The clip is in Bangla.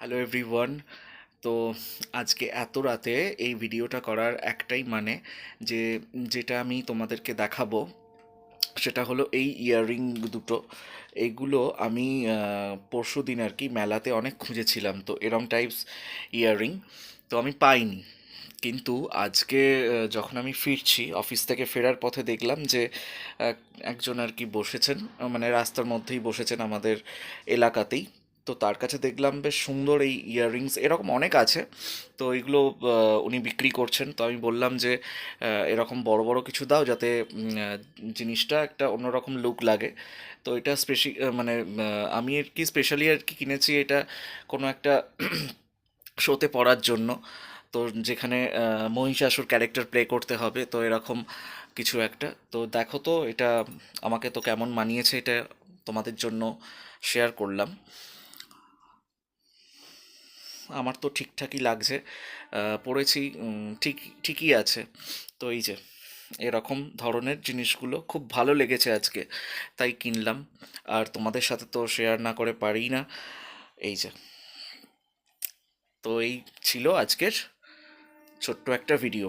Hello everyone. তো আজকে এত রাতে এই ভিডিওটা করার একটাই মানে যে যেটা আমি তোমাদেরকে দেখাবো সেটা হলো এই ইয়াররিং দুটো। এইগুলো আমি পরশু দিন আর কি মেলাতে অনেক খুঁজেছিলাম, তো এরম টাইপস ইয়াররিং তো আমি পাইনি। কিন্তু আজকে যখন আমি ফিরছি অফিস থেকে ফেরার পথে দেখলাম যে আহ, একজন আর কি বসেছেন, মানে রাস্তার মধ্যেই বসেছেন আমাদের এলাকাতেই। তো তার কাছে দেখলাম বেশ সুন্দর এই ইয়াররিংস, এরকম অনেক আছে। তো এগুলো উনি বিক্রি করছেন। তো আমি বললাম যে এরকম বড় বড় কিছু দাও যাতে জিনিসটা একটা অন্যরকম লুক লাগে। তো এটা মানে আমি আর কি স্পেশালি আর কি কিনেছি এটা কোনো একটা শোতে পড়ার জন্য। তো যেখানে মহিষাসুর ক্যারেক্টার প্লে করতে হবে, তো এরকম কিছু একটা। তো দেখো তো এটা আমাকে তো কেমন মানিয়েছে, এটা তোমাদের জন্য শেয়ার করলাম। আমার তো ঠিকঠাকই লাগছে, পড়েছি, ঠিকই আছে। তো এই যে এরকম ধরনের জিনিসগুলো খুব ভালো লেগেছে আজকে, তাই কিনলাম। আর তোমাদের সাথে তো শেয়ার না করে পারি না। এই যে, তো এই ছিল আজকের ছোট্ট একটা ভিডিও।